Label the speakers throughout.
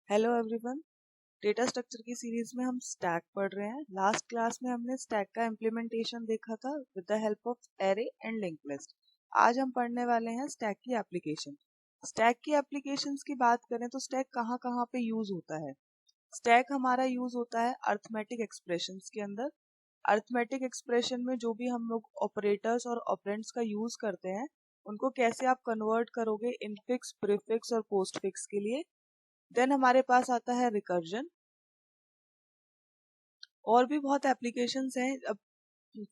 Speaker 1: Hello everyone. Data structure की series में हम स्टैक पढ़ रहे हैं। लास्ट क्लास में हमने स्टैक का इम्प्लीमेंटेशन देखा था with the help of array and link list. आज हम पढ़ने वाले हैं स्टैक की एप्लीकेशन। स्टैक की एप्लीकेशंस की बात करें तो स्टैक कहाँ कहाँ पे यूज होता है। स्टैक हमारा यूज होता है अर्थमेटिक एक्सप्रेशंस के अंदर। अर्थमेटिक एक्सप्रेशन में जो भी हम लोग ऑपरेटर्स और ऑपरेंड्स का यूज करते हैं उनको कैसे आप कन्वर्ट करोगे इनफिक्स, प्रीफिक्स और पोस्टफिक्स के लिए। देन हमारे पास आता है रिकर्जन। और भी बहुत एप्लीकेशंस हैं। अब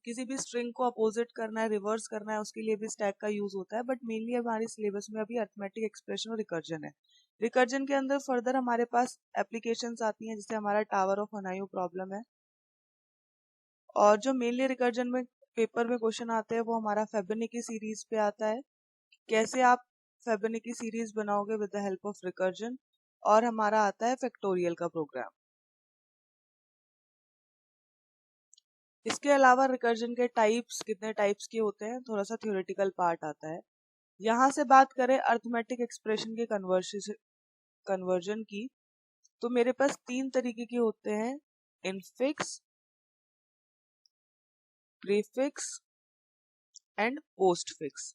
Speaker 1: किसी भी स्ट्रिंग को अपोजिट करना है, रिवर्स करना है, उसके लिए भी स्टैक का यूज होता है, बट मेनली हमारे सिलेबस में अभी अर्थमेटिक एक्सप्रेशन और रिकर्जन है। रिकर्जन के अंदर फर्दर हमारे पास एप्लीकेशंस आती हैं, जैसे हमारा टावर ऑफ अनायू प्रॉब्लम है। और जो मेनली रिकर्जन में पेपर में क्वेश्चन आते हैं वो हमारा फेबेनिकी सीरीज पे आता है। कैसे आप फेबेनिकी सीरीज बनाओगे with the help of recursion. और हमारा आता है फैक्टोरियल का प्रोग्राम। इसके अलावा रिकर्जन के टाइप्स, कितने टाइप्स के होते हैं, थोड़ा सा थ्योरेटिकल पार्ट आता है। यहाँ से बात करें अर्थमेटिक एक्सप्रेशन के कन्वर्जन की, तो मेरे पास तीन तरीके के होते हैं, इनफिक्स, प्रीफिक्स एंड पोस्टफिक्स।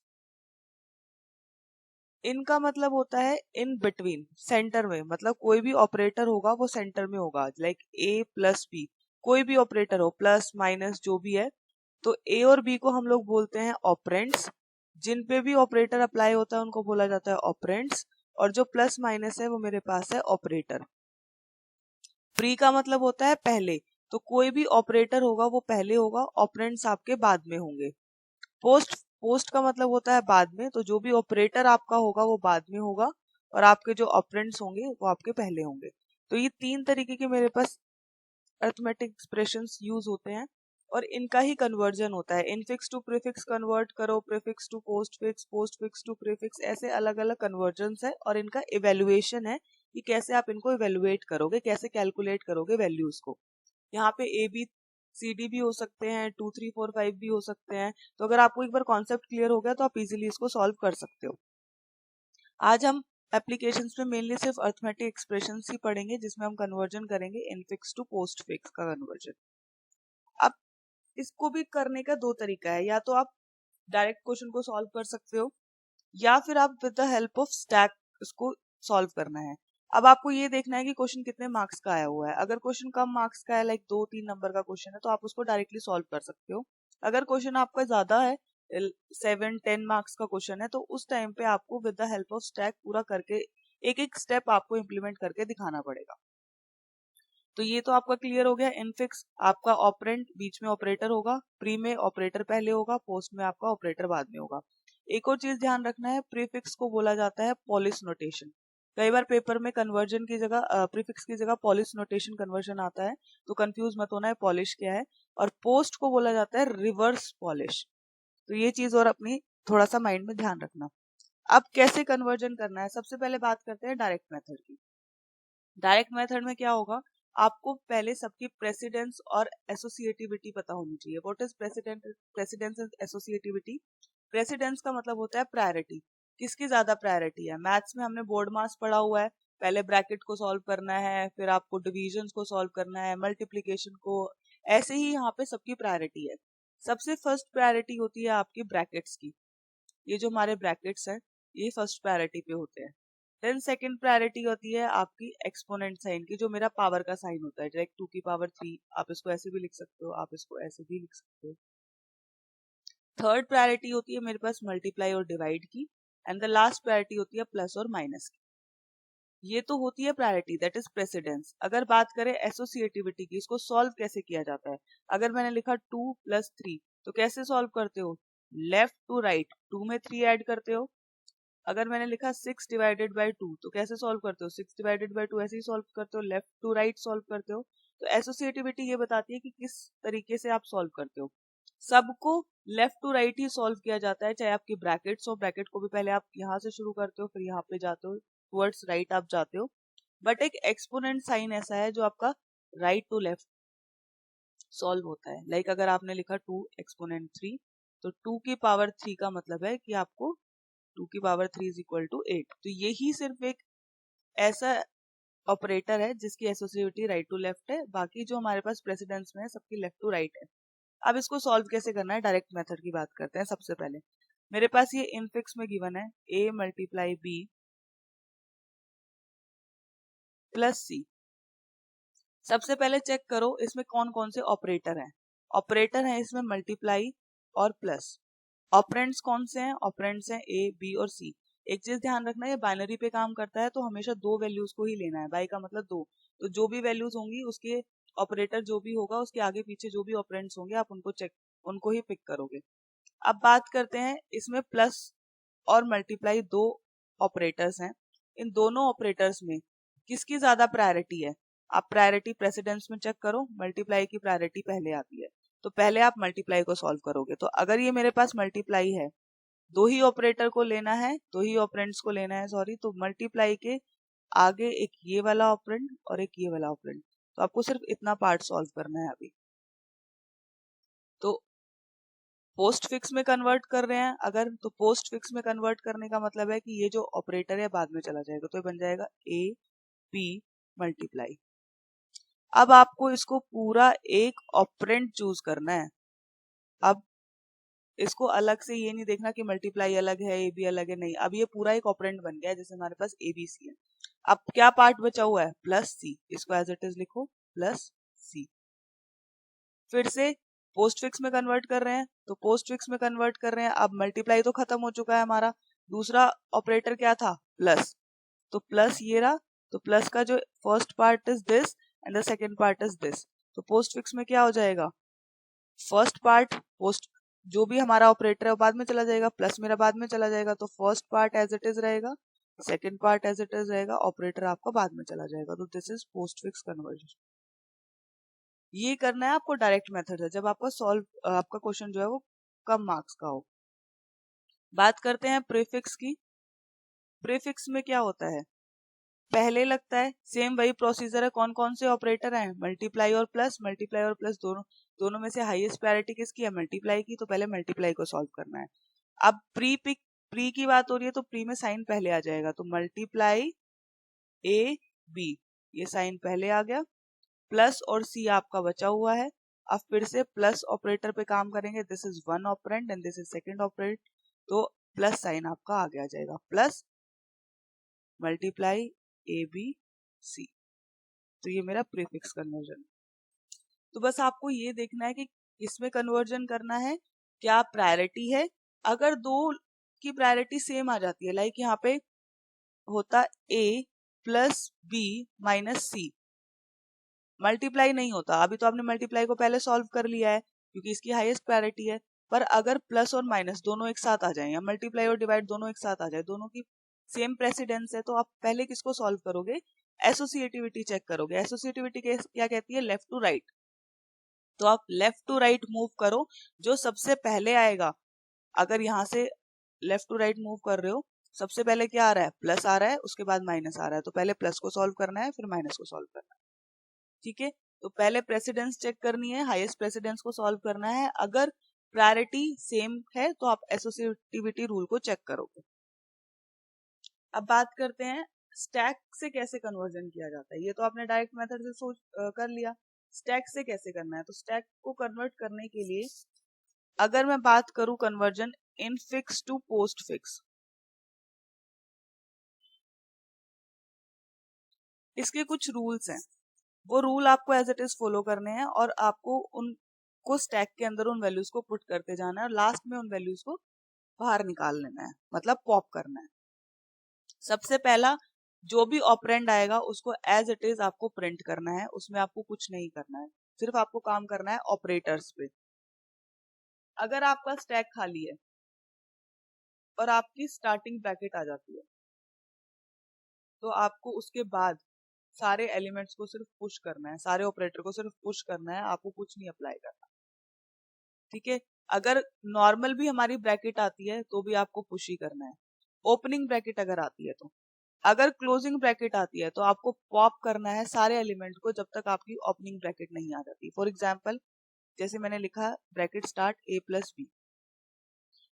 Speaker 1: इनका मतलब होता है इन बिटवीन, सेंटर में, मतलब कोई भी ऑपरेटर होगा वो सेंटर में होगा, लाइक ए प्लस बी, कोई भी ऑपरेटर हो, प्लस माइनस जो भी है, तो ए और बी को हम लोग बोलते हैं ऑपरेंड्स। जिन पे भी ऑपरेटर अप्लाई होता है उनको बोला जाता है ऑपरेंड्स। और जो प्लस माइनस है वो मेरे पास है ऑपरेटर। प्री का मतलब होता है पहले, तो कोई भी ऑपरेटर होगा वो पहले होगा, ऑपरेंड्स आपके बाद में होंगे। पोस्ट पोस्ट का मतलब होता है बाद में, तो जो भी ऑपरेटर आपका होगा वो बाद में होगा और आपके जो ऑपरेंड्स होंगे वो आपके पहले होंगे। तो ये तीन तरीके के मेरे पास अरिथमेटिक एक्सप्रेशंस यूज होते हैं और इनका ही कन्वर्जन होता है। इनफिक्स टू प्रीफिक्स कन्वर्ट करो, prefix to postfix, postfix to prefix, ऐसे अलग अलग कन्वर्जन्स है और इनका इवेल्युएशन है कि कैसे आप इनको इवेल्युएट करोगे, कैसे कैलकुलेट करोगे वैल्यूज को। यहाँ पे ए बी सी डी भी हो सकते हैं, 2 3 4 5 भी हो सकते हैं। तो अगर आपको एक बार कॉन्सेप्ट क्लियर हो गया तो आप इजीली इसको सॉल्व कर सकते हो। आज हम एप्लीकेशंस में मेनली सिर्फ अरिथमेटिक एक्सप्रेशंस ही पढ़ेंगे, जिसमें हम कन्वर्जन करेंगे इनफिक्स टू पोस्टफिक्स का कन्वर्जन। अब इसको भी करने का दो तरीका है, या तो आप डायरेक्ट क्वेश्चन को सॉल्व कर सकते हो या फिर आप with the help of stack इसको सॉल्व करना है। अब आपको ये देखना है कि क्वेश्चन कितने मार्क्स का आया हुआ है। अगर क्वेश्चन कम मार्क्स का है, लाइक 2 3 नंबर का क्वेश्चन है, तो आप उसको डायरेक्टली सॉल्व कर सकते हो। अगर क्वेश्चन आपका ज्यादा है, 7 10 मार्क्स का क्वेश्चन है, तो उस टाइम पे आपको with the help of stack पूरा करके एक एक स्टेप आपको इम्प्लीमेंट करके दिखाना पड़ेगा। तो ये तो आपका क्लियर हो गया। इनफिक्स आपका ऑपरेंड बीच में ऑपरेटर होगा, प्री में ऑपरेटर पहले होगा, पोस्ट में आपका ऑपरेटर बाद में होगा। एक और चीज ध्यान रखना है, प्रीफिक्स को बोला जाता है पॉलिश नोटेशन। कई बार पेपर में कन्वर्जन की जगह प्रीफिक्स की जगह पॉलिश नोटेशन कन्वर्जन आता है, तो कंफ्यूज मत होना है पॉलिश क्या है। और पोस्ट को बोला जाता है रिवर्स पॉलिश। तो ये चीज और अपनी थोड़ा सा माइंड में ध्यान रखना। अब कैसे कन्वर्जन करना है, सबसे पहले बात करते हैं डायरेक्ट मेथड की। डायरेक्ट मेथड में क्या होगा, आपको पहले सबकी प्रेसिडेंस और एसोसिएटिविटी पता होनी चाहिए। What is precedence and associativity. Precedence का मतलब होता है प्रायोरिटी, किसकी ज्यादा प्रायोरिटी है। मैथ्स में हमने बोर्ड मास पढ़ा हुआ है, पहले ब्रैकेट को सॉल्व करना है, फिर आपको डिविजन को सॉल्व करना है, मल्टीप्लीकेशन को। ऐसे ही यहाँ पे सबकी प्रायोरिटी है। सबसे फर्स्ट प्रायोरिटी होती है आपकी ब्रैकेट्स की। ये जो हमारे ब्रैकेट्स हैं ये फर्स्ट प्रायोरिटी पे होते हैं। देन सेकंड प्रायोरिटी होती है आपकी एक्सपोनेंट साइन की, जो मेरा पावर का साइन होता है, डायरेक्ट 2 की पावर 3। आप इसको ऐसे भी लिख सकते हो, आप इसको ऐसे भी लिख सकते हो। थर्ड प्रायोरिटी होती है मेरे पास मल्टीप्लाई और डिवाइड की। एंड द लास्ट प्रायोरिटी होती है प्लस और माइनस की। ये तो होती है प्रायोरिटी, दैट इज प्रेसिडेंस। अगर बात करें एसोसिएटिविटी की, इसको सॉल्व कैसे किया जाता है। अगर मैंने लिखा 2 + 3, तो कैसे सॉल्व करते हो, लेफ्ट टू राइट, 2 में 3 ऐड करते हो। अगर मैंने लिखा 6/2, तो कैसे सॉल्व करते हो, 6/2 ऐसे ही सॉल्व करते हो, लेफ्ट टू राइट सॉल्व करते हो। तो एसोसिएटिविटी ये बताती है कि किस तरीके से आप सॉल्व करते हो। सबको लेफ्ट टू राइट ही सॉल्व किया जाता है, चाहे आपकी ब्रैकेट्स हो, ब्रैकेट को भी पहले आप यहाँ से शुरू करते हो, फिर यहाँ पे जाते हो, टुवर्ड्स राइट आप जाते हो। बट एक एक्सपोनेंट साइन ऐसा है जो आपका राइट टू लेफ्ट सॉल्व होता है। लाइक अगर आपने लिखा 2 exponent 3, तो 2 की पावर 3 का मतलब है कि आपको 2 की पावर 3 = 8। तो यही सिर्फ एक ऐसा ऑपरेटर है जिसकी एसोसिएटिविटी राइट टू लेफ्ट है, बाकी जो हमारे पास प्रेसिडेंस में है सबकी लेफ्ट टू राइट है। अब इसको सॉल्व कैसे करना है, डायरेक्ट मेथड की बात करते हैं। सबसे पहले मेरे पास ये इनफिक्स में गिवन है a मल्टीप्लाई b प्लस सी। सबसे पहले चेक करो इसमें कौन कौन से ऑपरेटर हैं। ऑपरेटर है इसमें मल्टीप्लाई और प्लस। ऑपरेंड्स कौन से हैं, ऑपरेंड्स हैं ए बी और सी। एक चीज ध्यान रखना, ये बाइनरी पे काम करता है तो हमेशा दो वैल्यूज को ही लेना है। बाई का मतलब दो, तो जो भी वैल्यूज होंगी उसके ऑपरेटर जो भी होगा उसके आगे पीछे जो भी ऑपरेंड्स होंगे आप उनको ही पिक करोगे। अब बात करते हैं, इसमें प्लस और मल्टीप्लाई दो ऑपरेटर्स हैं। इन दोनों ऑपरेटर्स में किसकी ज्यादा प्रायोरिटी है, आप प्रायोरिटी प्रेसिडेंस में चेक करो। मल्टीप्लाई की प्रायोरिटी पहले आती है, तो पहले आप मल्टीप्लाई को सॉल्व करोगे। तो अगर ये मेरे पास मल्टीप्लाई है, दो ही ऑपरेटर को लेना है, दो ही ऑपरेंड्स को लेना है सॉरी, तो मल्टीप्लाई के आगे एक ये वाला ऑपरेंड और एक ये वाला ऑपरेंड, तो आपको सिर्फ इतना पार्ट सॉल्व करना है अभी। तो पोस्ट फिक्स में कन्वर्ट कर रहे हैं अगर, तो पोस्ट फिक्स में कन्वर्ट करने का मतलब है कि ये जो ऑपरेटर है बाद में चला जाएगा, तो ये बन जाएगा ए पी मल्टीप्लाई। अब आपको इसको पूरा एक ऑपरेंड चूज करना है। अब इसको अलग से ये नहीं देखना कि मल्टीप्लाई अलग है ए बी अलग है, नहीं, अब ये पूरा एक ऑपरेंड बन गया है। जैसे हमारे पास ए बी सी है, अब क्या पार्ट बचा हुआ है, प्लस सी। इसको एज इट इज लिखो प्लस सी। फिर से पोस्ट फिक्स में कन्वर्ट कर रहे हैं, तो पोस्ट फिक्स में कन्वर्ट कर रहे हैं। अब मल्टीप्लाई तो खत्म हो चुका है हमारा, दूसरा ऑपरेटर क्या था, प्लस, तो प्लस ये रहा। तो प्लस का जो first part is this and the second part is this, तो पोस्ट फिक्स में क्या हो जाएगा, फर्स्ट पार्ट पोस्ट जो भी हमारा ऑपरेटर है वो बाद में चला जाएगा, प्लस मेरा बाद में चला जाएगा, तो first part as it is रहेगा, second part as it is रहेगा, ऑपरेटर आपका बाद में चला जाएगा। तो this is postfix conversion. ये करना है आपको डायरेक्ट मेथड से, जब आपका क्वेश्चन जो है वो कम मार्क्स का हो। बात करते हैं प्रीफिक्स की। प्रीफिक्स में क्या होता है, पहले लगता है सेम वही प्रोसीजर है। कौन कौन से ऑपरेटर हैं, मल्टीप्लाई और प्लस। मल्टीप्लाई और प्लस दोनों में से हाईएस्ट प्रायोरिटी किसकी है, मल्टीप्लाई की, तो पहले मल्टीप्लाई को सॉल्व करना है। अब प्री की बात हो रही है तो प्री में साइन पहले आ जाएगा, तो मल्टीप्लाई ए बी, ये साइन पहले आ गया। प्लस और सी आपका बचा हुआ है। अब फिर से प्लस ऑपरेटर पे काम करेंगे, this is one operand and this is second operand, तो प्लस साइन आपका आगे आ जाएगा, plus multiply A B C. तो ये मेरा प्रीफिक्स कन्वर्जन। तो बस आपको ये देखना है कि किसमें कन्वर्जन करना है, क्या प्रायोरिटी है। अगर दो की प्रायोरिटी सेम आ जाती है, लाइक यहाँ पे होता ए प्लस बी माइनस सी, मल्टीप्लाई नहीं होता। अभी तो आपने मल्टीप्लाई को पहले सॉल्व कर लिया है क्योंकि इसकी हाईएस्ट प्रायोरिटी है। पर अगर प्लस और माइनस दोनों एक साथ आ जाए या मल्टीप्लाई और डिवाइड दोनों एक साथ आ जाए, दोनों की सेम प्रेसिडेंस है, तो आप पहले किसको सॉल्व करोगे, एसोसिएटिविटी चेक करोगे। एसोसिएटिविटी क्या कहती है, लेफ्ट टू राइट। तो आप लेफ्ट टू राइट मूव करो, जो सबसे पहले आएगा। अगर यहाँ से लेफ्ट टू राइट मूव कर रहे हो, सबसे पहले क्या आ रहा है, प्लस आ रहा है, उसके बाद माइनस आ रहा है, तो पहले प्लस को सॉल्व करना है फिर माइनस को सॉल्व करना है। ठीक है, तो पहले प्रेसिडेंस चेक करनी है, हाईएस्ट प्रेसिडेंस को सॉल्व करना है। अगर प्रायोरिटी सेम है तो आप एसोसिएटिविटी रूल को चेक करोगे। अब बात करते हैं स्टैक से कैसे कन्वर्जन किया जाता है। ये तो आपने डायरेक्ट मेथड से कर लिया, स्टैक से कैसे करना है। तो स्टैक को कन्वर्ट करने के लिए अगर मैं बात करूं conversion infix to postfix, इसके कुछ रूल्स हैं। वो रूल आपको एज इट इज फॉलो करने हैं और आपको उनको स्टैक के अंदर उन वैल्यूज को पुट करते जाना है और लास्ट में उन वैल्यूज को बाहर निकाल लेना है, मतलब पॉप करना है। सबसे पहला जो भी ऑपरेंड आएगा उसको एज इट इज आपको प्रिंट करना है, उसमें आपको कुछ नहीं करना है, सिर्फ आपको काम करना है ऑपरेटर्स पे। अगर आपका स्टैक खाली है और आपकी स्टार्टिंग ब्रैकेट आ जाती है, तो आपको उसके बाद सारे एलिमेंट्स को सिर्फ पुश करना है, सारे ऑपरेटर को सिर्फ पुश करना है, आपको कुछ नहीं अप्लाई करना। ठीक है, अगर नॉर्मल भी हमारी ब्रैकेट आती है तो भी आपको पुश ही करना है। ओपनिंग ब्रैकेट अगर आती है तो, अगर क्लोजिंग ब्रैकेट आती है तो आपको पॉप करना है सारे एलिमेंट को जब तक आपकी ओपनिंग ब्रैकेट नहीं आ जाती। फॉर एग्जाम्पल जैसे मैंने लिखा ब्रैकेट स्टार्ट ए प्लस बी,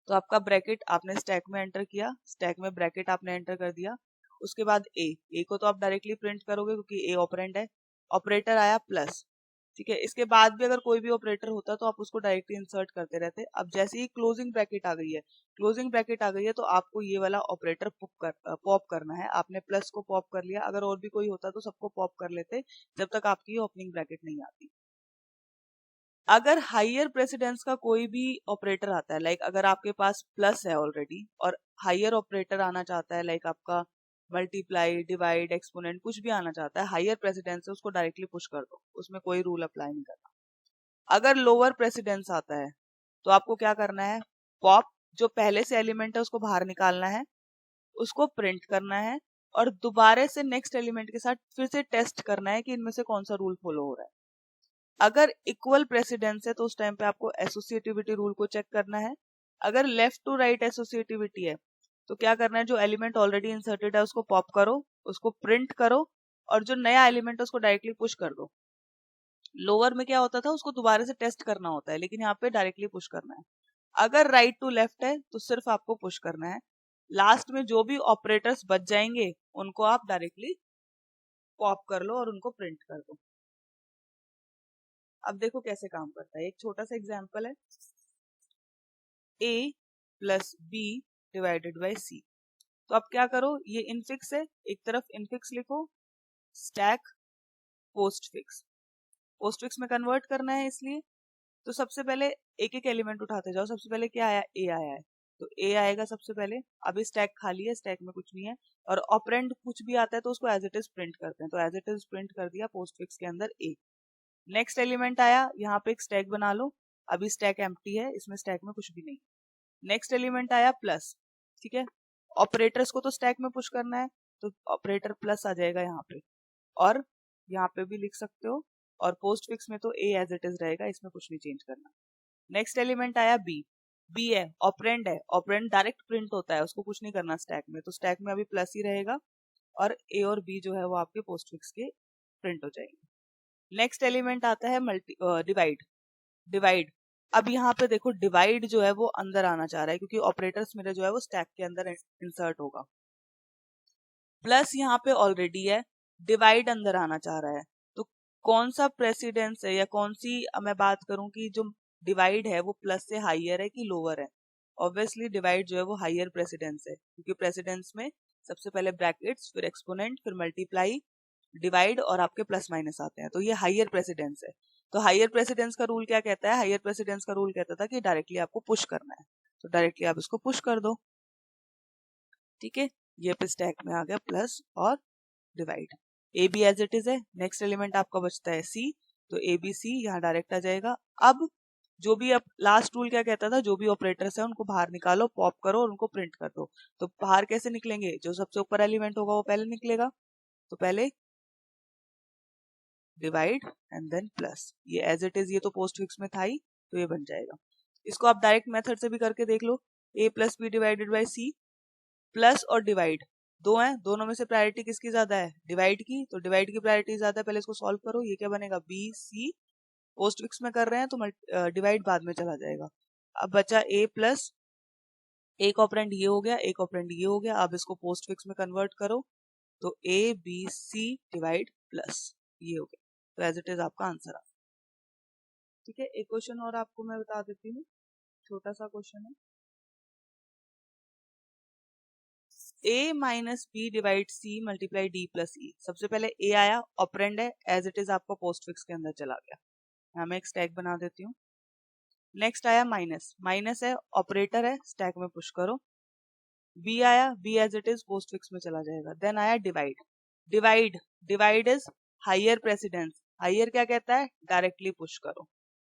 Speaker 1: तो आपका ब्रैकेट आपने स्टैक में एंटर किया, स्टैक में ब्रैकेट आपने एंटर कर दिया, उसके बाद ए को तो आप डायरेक्टली प्रिंट करोगे क्योंकि ए ऑपरेंड है। ऑपरेटर आया प्लस, ठीक है। इसके बाद भी अगर कोई भी ऑपरेटर होता तो आप उसको डायरेक्टली इंसर्ट करते रहते। अब जैसे ही क्लोजिंग ब्रैकेट आ गई है, तो आपको ये वाला ऑपरेटर पॉप करना है। आपने प्लस को पॉप कर लिया, अगर और भी कोई होता तो सबको पॉप कर लेते जब तक आपकी ओपनिंग ब्रैकेट नहीं आती। अगर हायर प्रेसिडेंस का कोई भी ऑपरेटर आता है, लाइक अगर आपके पास प्लस है ऑलरेडी और हायर ऑपरेटर आना चाहता है, लाइक आपका मल्टीप्लाई, डिवाइड, एक्सपोनेंट कुछ भी आना चाहता है, हायर प्रेसिडेंस है, उसको डायरेक्टली पुश कर दो, उसमें कोई रूल अप्लाई नहीं करना। अगर लोअर प्रेसिडेंस आता है तो आपको क्या करना है, पॉप, जो पहले से एलिमेंट है उसको बाहर निकालना है, उसको प्रिंट करना है और दोबारा से नेक्स्ट एलिमेंट के साथ फिर से टेस्ट करना है कि इनमें से कौन सा रूल फॉलो हो रहा है। अगर इक्वल प्रेसिडेंस है तो उस टाइम पे आपको एसोसिएटिविटी रूल को चेक करना है। अगर लेफ्ट टू राइट एसोसिएटिविटी है तो क्या करना है, जो एलिमेंट ऑलरेडी इंसर्टेड है उसको पॉप करो, उसको प्रिंट करो और जो नया एलिमेंट है उसको डायरेक्टली पुश कर दो। लोअर में क्या होता था, उसको दोबारा से टेस्ट करना होता है, लेकिन यहाँ पे डायरेक्टली पुश करना है। अगर राइट टू लेफ्ट है तो सिर्फ आपको पुश करना है। लास्ट में जो भी ऑपरेटर्स बच जाएंगे उनको आप डायरेक्टली पॉप कर लो और उनको प्रिंट कर दो। अब देखो कैसे काम करता है, एक छोटा सा एग्जांपल है, a plus B divided by C. तो अब क्या करो, ये इनफिक्स है, एक तरफ इनफिक्स लिखो, स्टैक पोस्टफिक्स में कन्वर्ट करना है इसलिए। तो सबसे पहले एक एक एलिमेंट उठाते जाओ। सबसे पहले क्या आया, ए आया है, तो ए आएगा सबसे पहले। अभी स्टैक खाली है, स्टैक में कुछ नहीं है, और ऑपरेंड कुछ भी आता है तो उसको एज इट इज प्रिंट करते हैं, तो एज इट इज प्रिंट कर दिया पोस्टफिक्स के अंदर ए। नेक्स्ट एलिमेंट आया, यहाँ पे एक स्टैक बना लो, अभी स्टैक एम्प्टी है, इसमें स्टैक में कुछ भी नहीं। नेक्स्ट एलिमेंट आया प्लस, ठीक है। ऑपरेटर्स को तो स्टैक में पुश करना है तो ऑपरेटर प्लस आ जाएगा यहाँ पे, और यहाँ पे भी लिख सकते हो, और पोस्ट फिक्स में तो ए एज इट इज रहेगा, इसमें कुछ नहीं चेंज करना। नेक्स्ट एलिमेंट आया बी है, ऑपरेंड है, ऑपरेंड डायरेक्ट प्रिंट होता है, उसको कुछ नहीं करना स्टैक में, तो स्टैक में अभी प्लस ही रहेगा और ए और बी जो है वो आपके पोस्ट फिक्स के प्रिंट हो जाएंगे। नेक्स्ट एलिमेंट आता है डिवाइड। अब यहाँ पे देखो डिवाइड जो है वो अंदर आना चाह रहा है क्योंकि ऑपरेटर्स मेरा जो है वो स्टैक के अंदर इंसर्ट होगा। प्लस यहाँ पे ऑलरेडी है, डिवाइड अंदर आना चाह रहा है, तो कौन सा प्रेसिडेंस है या कौन सी, मैं बात करूं कि जो डिवाइड है वो प्लस से हाइयर है कि लोअर है। ऑब्वियसली डिवाइड जो है वो हाइयर प्रेसिडेंस है क्योंकि प्रेसिडेंस में सबसे पहले ब्रैकेट्स, फिर एक्सपोनेंट, फिर मल्टीप्लाई, डिवाइड और आपके प्लस माइनस आते हैं, तो ये हाइयर प्रेसिडेंस है। तो हाइयर प्रेसिडेंस का रूल क्या कहता है, हाइयर प्रेसिडेंस का रूल कहता था कि डायरेक्टली आपको पुश करना है, तो डायरेक्टली आप इसको पुश कर दो, ठीक है। ये पे स्टैक में आ गया प्लस और divide. A B as it is है, नेक्स्ट एलिमेंट आपका बचता है सी, तो ए बी सी यहाँ डायरेक्ट आ जाएगा। अब जो भी, अब लास्ट रूल क्या कहता था, जो भी ऑपरेटर्स है उनको बाहर निकालो, पॉप करो और उनको प्रिंट कर दो। तो बाहर कैसे निकलेंगे, जो सबसे ऊपर एलिमेंट होगा वो पहले निकलेगा, तो पहले डिवाइड एंड देन प्लस, ये एज इट इज, ये तो पोस्ट फिक्स में था ही, तो ये बन जाएगा। इसको आप डायरेक्ट मेथड से भी करके देख लो, A plus B divided by C. Plus और डिवाइड दो हैं, दोनों में से प्रायोरिटी किसकी ज्यादा है, डिवाइड की, तो डिवाइड की प्रायोरिटी ज्यादा है, पहले इसको सॉल्व करो। ये क्या बनेगा, बी सी, पोस्ट फिक्स में कर रहे हैं तो डिवाइड बाद में चला जाएगा। अब बचा ए प्लस, एक ऑपरेंड ये हो गया, एक ऑपरेंड ये हो गया, अब इसको पोस्ट फिक्स में कन्वर्ट करो, तो A B C divide plus, ये हो गया, तो एज इट इज आपका आंसर आ, ठीक है। एक क्वेश्चन और आपको मैं बता देती हूँ, छोटा सा क्वेश्चन है, a minus B divide C multiply D plus E. सबसे पहले a आया, ऑपरेंड है, एज इट इज आपका पोस्ट फिक्स के अंदर चला गया, यहाँ मैं एक स्टैक बना देती हूँ। नेक्स्ट आया माइनस है, ऑपरेटर है, स्टैक में पुश करो। b आया, b as it is postfix में चला जाएगा। देन आया divide is higher precedence, higher क्या कहता है, डायरेक्टली पुश करो,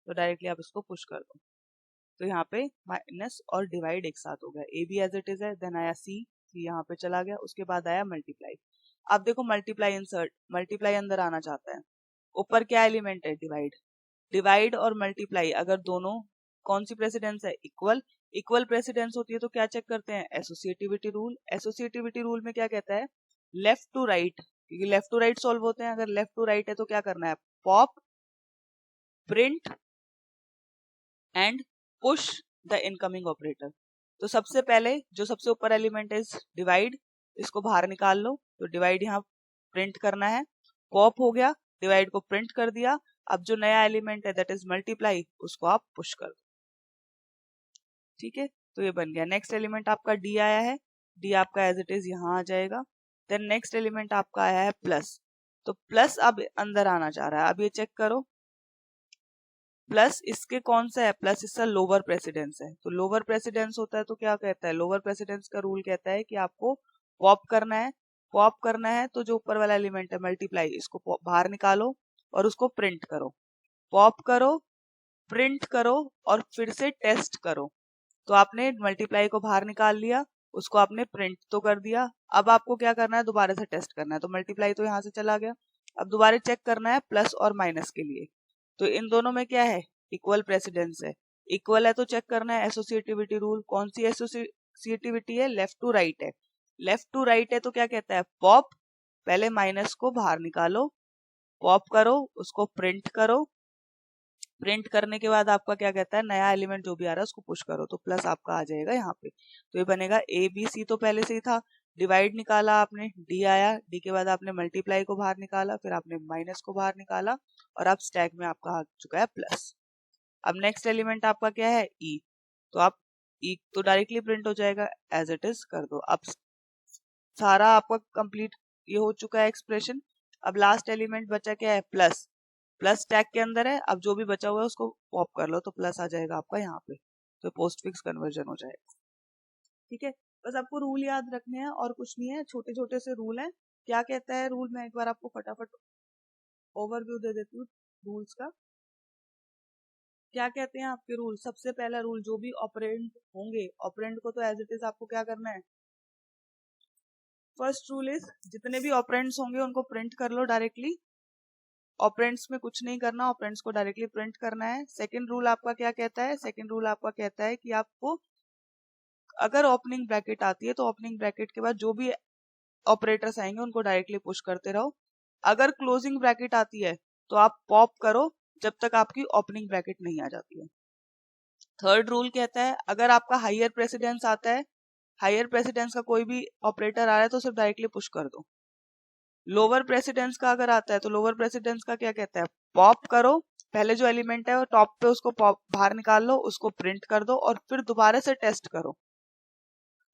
Speaker 1: तो डायरेक्टली आप इसको पुश कर दो, तो यहाँ पे माइनस और डिवाइड एक साथ हो गया। A B as it is है, देन आया सी यहाँ पे चला गया, उसके बाद आया मल्टीप्लाई। अब देखो मल्टीप्लाई इंसर्ट, मल्टीप्लाई अंदर आना चाहता है, ऊपर क्या एलिमेंट है, डिवाइड और मल्टीप्लाई, अगर दोनों कौन सी प्रेसिडेंस है, इक्वल प्रेसिडेंस होती है तो क्या चेक करते हैं, एसोसिएटिविटी रूल में क्या कहता है, लेफ्ट टू राइट, क्योंकि लेफ्ट टू राइट सॉल्व होते हैं, अगर लेफ्ट टू राइट है तो क्या करना है, pop, print and push the incoming operator. तो सबसे पहले जो सबसे ऊपर एलिमेंट है डिवाइड, इसको बाहर निकाल लो, तो डिवाइड यहाँ प्रिंट करना है, पॉप हो गया, डिवाइड को प्रिंट कर दिया। अब जो नया एलिमेंट है दैट इज मल्टीप्लाई, उसको आप पुश कर दो। ठीक है, तो ये बन गया। नेक्स्ट एलिमेंट आपका डी आया है, डी आपका एज इट इज यहाँ आ जाएगा। देन नेक्स्ट एलिमेंट आपका आया है प्लस, तो प्लस अब अंदर आना चाह रहा है। अब ये चेक करो, प्लस इसके कौन सा है, प्लस इसका लोअर प्रेसिडेंस है। तो लोअर प्रेसिडेंस होता है तो क्या कहता है, लोअर प्रेसिडेंस का रूल कहता है कि आपको पॉप करना है। पॉप करना है तो जो ऊपर वाला एलिमेंट है मल्टीप्लाई, इसको बाहर निकालो और उसको प्रिंट करो। पॉप करो, प्रिंट करो और फिर से टेस्ट करो। तो आपने मल्टीप्लाई को बाहर निकाल लिया, उसको आपने प्रिंट तो कर दिया। अब आपको क्या करना है, दोबारा से टेस्ट करना है। तो मल्टीप्लाई तो यहाँ से चला गया, अब दोबारा चेक करना है प्लस और माइनस के लिए। तो इन दोनों में क्या है, इक्वल प्रेसिडेंस है। इक्वल है तो चेक करना है एसोसिएटिविटी रूल। कौन सी एसोसिएटिविटी है, लेफ्ट टू राइट है। लेफ्ट टू राइट है तो क्या कहता है, पॉप, पहले माइनस को बाहर निकालो, पॉप करो, उसको प्रिंट करो। प्रिंट करने के बाद आपका क्या कहता है, नया एलिमेंट जो भी आ रहा है उसको पुश करो, तो प्लस आपका आ जाएगा यहाँ पे। तो ये बनेगा ए बी सी, तो पहले से ही था। डिवाइड निकाला आपने, डी आया, डी के बाद आपने मल्टीप्लाई को बाहर निकाला, फिर आपने माइनस को बाहर निकाला, और अब स्टैक में आपका आ चुका है प्लस। अब नेक्स्ट एलिमेंट आपका क्या है, ई, तो आप ई तो डायरेक्टली प्रिंट हो जाएगा, एज इट इज कर दो। अब सारा आपका कंप्लीट ये हो चुका है एक्सप्रेशन। अब लास्ट एलिमेंट बचा क्या है, प्लस। प्लस टैग के अंदर है, अब जो भी बचा हुआ है उसको पॉप कर लो, तो प्लस आ जाएगा आपका यहाँ पे, तो पोस्ट फिक्स कन्वर्जन हो जाएगा। ठीक है, बस आपको रूल याद रखने हैं और कुछ नहीं है, छोटे छोटे से रूल हैं। क्या कहता है रूल, मैं एक बार आपको फटाफट ओवरव्यू दे देती हूँ रूल्स का। क्या कहते हैं आपके रूल, सबसे पहला रूल, जो भी ऑपरेंड होंगे, ऑपरेंड को तो एज इट इज आपको क्या करना है, फर्स्ट रूल इज जितने भी ऑपरेंड्स होंगे उनको प्रिंट कर लो डायरेक्टली। ऑपरेंड्स में कुछ नहीं करना, ऑपरेंड्स को डायरेक्टली प्रिंट करना है। सेकंड रूल आपका क्या कहता है, सेकंड रूल आपका कहता है कि आपको अगर ओपनिंग ब्रैकेट आती है तो ओपनिंग ब्रैकेट के बाद जो भी ऑपरेटर्स आएंगे उनको डायरेक्टली पुश करते रहो। अगर क्लोजिंग ब्रैकेट आती है तो आप पॉप करो जब तक आपकी ओपनिंग ब्रैकेट नहीं आ जाती है। थर्ड रूल कहता है अगर आपका हायर प्रेसिडेंस आता है, हायर प्रेसिडेंस का कोई भी ऑपरेटर आ रहा है तो सिर्फ डायरेक्टली पुश कर दो। लोअर प्रेसिडेंस का अगर आता है तो लोअर प्रेसिडेंस का क्या कहता है, पॉप करो, पहले जो एलिमेंट है वो टॉप पे उसको पॉप बाहर निकाल लो, उसको प्रिंट कर दो और फिर दोबारा से टेस्ट करो।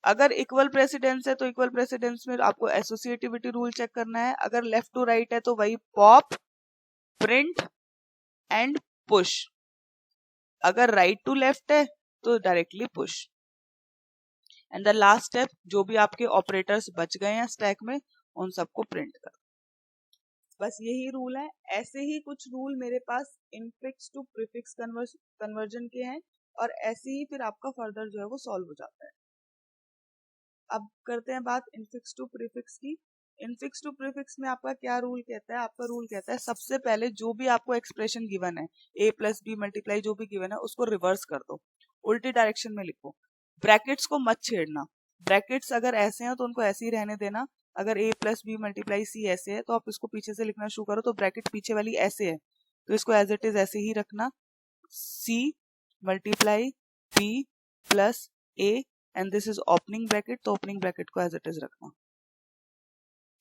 Speaker 1: अगर इक्वल प्रेसिडेंस है तो इक्वल प्रेसिडेंस में आपको एसोसिएटिविटी रूल चेक करना है। अगर लेफ्ट टू राइट है तो वही पॉप, प्रिंट एंड पुश। अगर राइट टू लेफ्ट है तो directly push. And the last step, जो भी आपके ऑपरेटर्स बच गए हैं स्टैक में उन सबको प्रिंट कर। बस यही रूल है। ऐसे ही कुछ रूल मेरे पास इनफिक्स टू प्रीफिक्स कन्वर्जन के हैं, और ऐसे ही फिर आपका फर्दर जो है वो सॉल्व हो जाता है। अब करते हैं बात इनफिक्स टू प्रीफिक्स की। इनफिक्स टू प्रीफिक्स में आपका क्या रूल कहता है, आपका रूल कहता है सबसे पहले जो भी आपको एक्सप्रेशन गिवन है, a प्लस बी मल्टीप्लाई जो भी गिवन है उसको रिवर्स कर दो, उल्टी डायरेक्शन में लिखो। ब्रैकेट्स को मत छेड़ना, ब्रैकेट्स अगर ऐसे हैं तो उनको ऐसे ही रहने देना। अगर a plus B multiply C ऐसे है तो आप इसको पीछे से लिखना शुरू करो, तो ब्रैकेट पीछे वाली ऐसे है तो इसको एज इट इज ऐसे ही रखना, c multiply b plus a and this is opening bracket, तो ओपनिंग ब्रैकेट को एज इट इज रखना।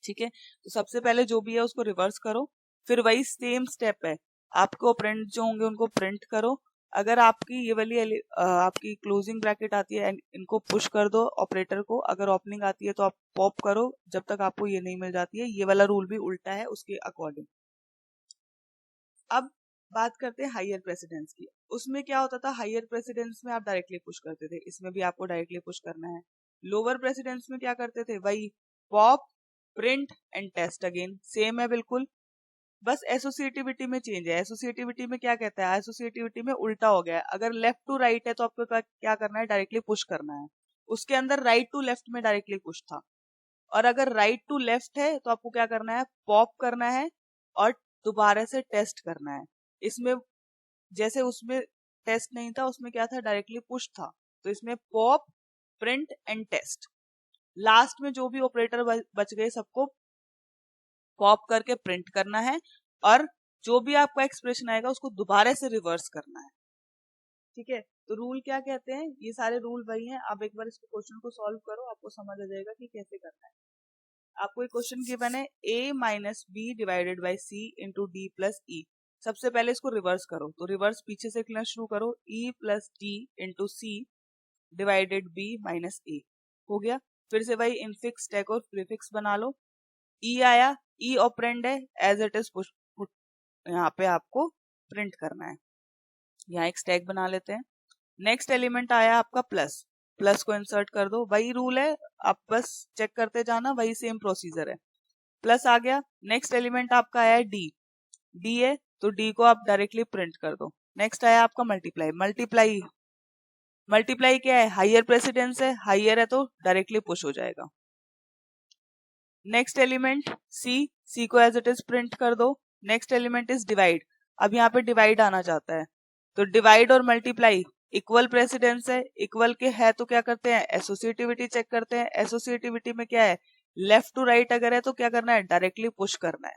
Speaker 1: ठीक है, तो सबसे पहले जो भी है उसको रिवर्स करो, फिर वही सेम स्टेप है, आपको ऑपरेंड जो होंगे उनको प्रिंट करो। अगर आपकी ये वाली आपकी क्लोजिंग ब्रैकेट आती है इनको पुश कर दो ऑपरेटर को, अगर ओपनिंग आती है तो आप पॉप करो जब तक आपको ये नहीं मिल जाती है। ये वाला रूल भी उल्टा है उसके अकॉर्डिंग। अब बात करते हैं हायर प्रेसिडेंस की। उसमें क्या होता था, हायर प्रेसिडेंस में आप डायरेक्टली पुश करते थे, इसमें भी आपको डायरेक्टली पुश करना है। लोअर प्रेसिडेंस में क्या करते थे, वही pop, print and test, again same है बिल्कुल, बस एसोसिएटिविटी में चेंज है। एसोसिएटिविटी में क्या कहता है, एसोसिएटिविटी में उल्टा हो गया है। अगर लेफ्ट टू राइट है तो आपको क्या करना है, डायरेक्टली पुश करना है। उसके अंदर राइट टू लेफ्ट में डायरेक्टली पुश था, और अगर राइट टू लेफ्ट है तो आपको क्या करना है, पॉप करना है और दोबारा से टेस्ट करना है। इसमें जैसे उसमें टेस्ट नहीं था, उसमें क्या था, डायरेक्टली पुश था, तो इसमें pop, print and test. Last में जो भी ऑपरेटर बच गए सबको पॉप करके प्रिंट करना है, और जो भी आपका एक्सप्रेशन आएगा उसको दोबारा से रिवर्स करना है। ठीक है, तो रूल क्या कहते हैं, ये सारे रूल वही हैं। अब एक बार इसको क्वेश्चन को सॉल्व करो, आपको समझ आ जाएगा कि कैसे करना है। आपको एक क्वेश्चन गिवन है a minus B divided by C into D plus E. सबसे पहले इसको रिवर्स करो, तो रिवर्स पीछे से लिखना शुरू करो, e plus D into C divided B minus A. हो गया। फिर से वही इनफिक्स टैग और प्रीफिक्स बना लो। e आया, e ऑपरेंड है, एज इट इज यहाँ पे आपको प्रिंट करना है। यहाँ एक स्टैक बना लेते हैं। नेक्स्ट एलिमेंट आया आपका प्लस, प्लस को इंसर्ट कर दो, वही रूल है, आप बस चेक करते जाना, वही सेम प्रोसीजर है। प्लस आ गया। नेक्स्ट एलिमेंट आपका आया है डी, डी है तो डी को आप डायरेक्टली प्रिंट कर दो। नेक्स्ट आया आपका मल्टीप्लाई, मल्टीप्लाई, मल्टीप्लाई क्या है, हाइयर प्रेसिडेंस है, हाइयर है तो डायरेक्टली पुश हो जाएगा। नेक्स्ट एलिमेंट सी, सी को एज इट इज प्रिंट कर दो। नेक्स्ट एलिमेंट इज डिवाइड, अब यहाँ पे डिवाइड आना चाहता है, तो डिवाइड और मल्टीप्लाई इक्वल प्रेसिडेंस है, इक्वल के है तो क्या करते हैं, एसोसिएटिविटी चेक करते हैं। एसोसिएटिविटी में क्या है, लेफ्ट टू राइट अगर है तो क्या करना है, डायरेक्टली पुश करना है।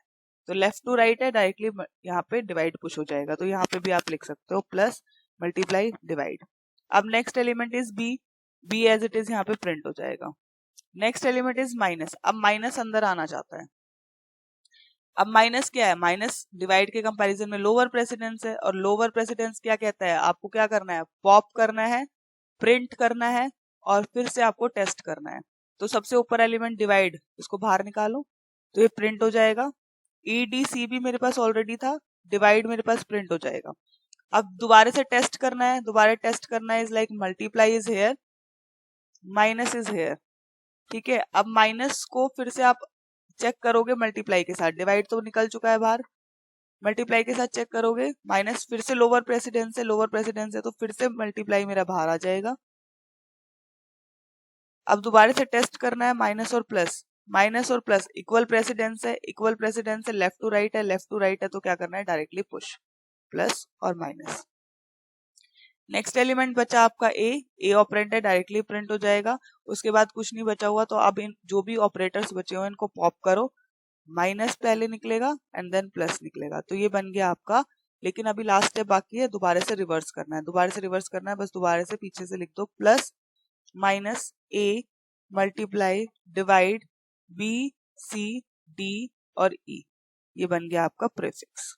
Speaker 1: तो लेफ्ट टू राइट है, डायरेक्टली यहाँ पे डिवाइड पुश हो जाएगा, तो यहाँ पे भी आप लिख सकते हो प्लस मल्टीप्लाई डिवाइड। अब next element is B, B as it is यहाँ पे प्रिंट हो जाएगा। नेक्स्ट एलिमेंट इज माइनस, अब माइनस अंदर आना चाहता है। अब माइनस क्या है, माइनस डिवाइड के कंपैरिजन में लोअर प्रेसिडेंस है, और लोअर प्रेसिडेंस क्या कहता है, आपको क्या करना है, पॉप करना है, प्रिंट करना है, और फिर से आपको टेस्ट करना है। तो सबसे ऊपर एलिमेंट डिवाइड, इसको बाहर निकालो तो ये प्रिंट हो जाएगा। ई डी सी भी मेरे पास ऑलरेडी था, डिवाइड मेरे पास प्रिंट हो जाएगा। अब दोबारा से टेस्ट करना है, दोबारा टेस्ट करना है, is like multiply is here, minus is here. ठीक है, अब माइनस को फिर से आप चेक करोगे मल्टीप्लाई के साथ, डिवाइड तो निकल चुका है बाहर, मल्टीप्लाई के साथ चेक करोगे, माइनस फिर से लोअर प्रेसिडेंस है, लोअर प्रेसिडेंस है तो फिर से मल्टीप्लाई मेरा बाहर आ जाएगा। अब दोबारा से टेस्ट करना है, माइनस और प्लस, माइनस और प्लस इक्वल प्रेसिडेंस है, इक्वल प्रेसिडेंस है, लेफ्ट टू राइट है, लेफ्ट टू राइट है तो क्या करना है, डायरेक्टली पुश, प्लस और माइनस। नेक्स्ट एलिमेंट बचा आपका ए ऑपरेंड है, डायरेक्टली प्रिंट हो जाएगा। उसके बाद कुछ नहीं बचा हुआ, तो अब इन जो भी ऑपरेटर्स बचे हुए इनको पॉप करो, माइनस पहले निकलेगा एंड देन प्लस निकलेगा, तो ये बन गया आपका। लेकिन अभी लास्ट स्टेप बाकी है, दोबारा से रिवर्स करना है, दोबारा से रिवर्स करना है, बस दोबारा से पीछे से लिख दो, plus minus A multiply divide B C D और ई, ये बन गया आपका प्रीफिक्स।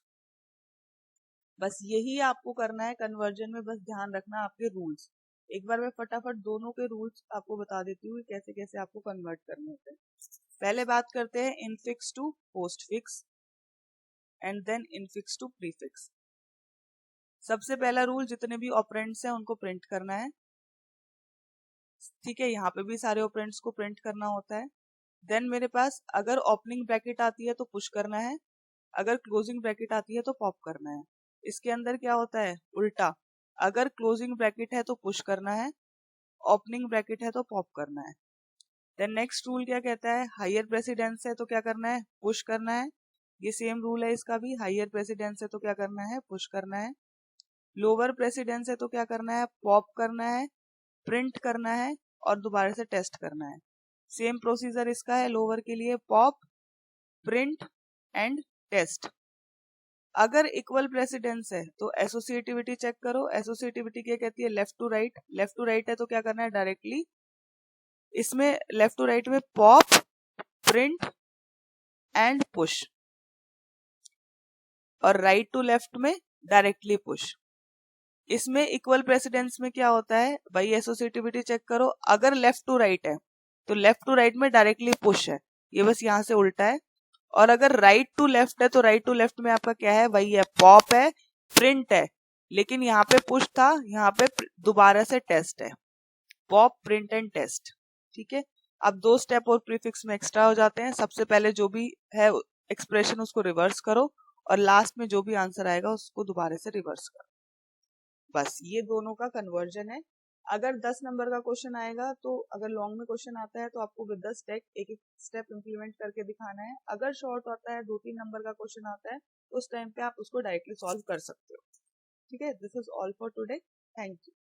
Speaker 1: बस यही आपको करना है कन्वर्जन में, बस ध्यान रखना आपके रूल्स। एक बार मैं फटाफट दोनों के रूल्स आपको बता देती हूँ कैसे कैसे आपको कन्वर्ट करने होते हैं। पहले बात करते हैं infix to postfix and then infix to prefix. सबसे पहला रूल, जितने भी ऑपरेंड्स हैं उनको प्रिंट करना है। ठीक है, यहाँ पे भी सारे ऑपरेंड्स को प्रिंट करना होता है। देन मेरे पास अगर ओपनिंग ब्रैकेट आती है तो पुश करना है, अगर क्लोजिंग ब्रैकेट आती है तो पॉप करना है। इसके अंदर क्या होता है, उल्टा, अगर क्लोजिंग ब्रैकेट है तो पुश करना है, ओपनिंग ब्रैकेट है तो पॉप करना है। देन नेक्स्ट रूल क्या कहता है, हायर प्रेसिडेंस है तो क्या करना है, पुश करना है। ये सेम रूल है इसका भी, हायर प्रेसिडेंस है तो क्या करना है, पुश करना है। लोअर प्रेसिडेंस है तो क्या करना है, पॉप करना है, प्रिंट करना है और दोबारा से टेस्ट करना है। सेम प्रोसीजर इसका है, लोअर के लिए पॉप, प्रिंट एंड टेस्ट। अगर इक्वल प्रेसिडेंस है तो एसोसिएटिविटी चेक करो, एसोसिएटिविटी क्या कहती है, left to right, left to right है तो क्या करना है, डायरेक्टली इसमें लेफ्ट टू राइट में पॉप, प्रिंट एंड पुश, और राइट टू लेफ्ट में डायरेक्टली पुश। इसमें इक्वल प्रेसिडेंस में क्या होता है भाई, एसोसिएटिविटी चेक करो, अगर लेफ्ट टू राइट है तो लेफ्ट टू राइट में डायरेक्टली पुश है, ये बस यहाँ से उल्टा है। और अगर राइट टू लेफ्ट है तो राइट टू लेफ्ट में आपका क्या है, वही है, पॉप है, प्रिंट है, लेकिन यहाँ पे पुश था, यहाँ पे दोबारा से टेस्ट है, पॉप, प्रिंट एंड टेस्ट। ठीक है, अब दो स्टेप और प्रीफिक्स में एक्स्ट्रा हो जाते हैं। सबसे पहले जो भी है एक्सप्रेशन उसको रिवर्स करो, और लास्ट में जो भी आंसर आएगा उसको दोबारा से रिवर्स करो। बस ये दोनों का कन्वर्जन है। अगर 10 नंबर का क्वेश्चन आएगा, तो अगर लॉन्ग में क्वेश्चन आता है तो आपको विद द स्टेप एक एक स्टेप इंप्लीमेंट करके दिखाना है। अगर शॉर्ट आता है, 2-3 नंबर का क्वेश्चन आता है, उस टाइम पे आप उसको डायरेक्टली सॉल्व कर सकते हो। ठीक है, this is all for today, thank you.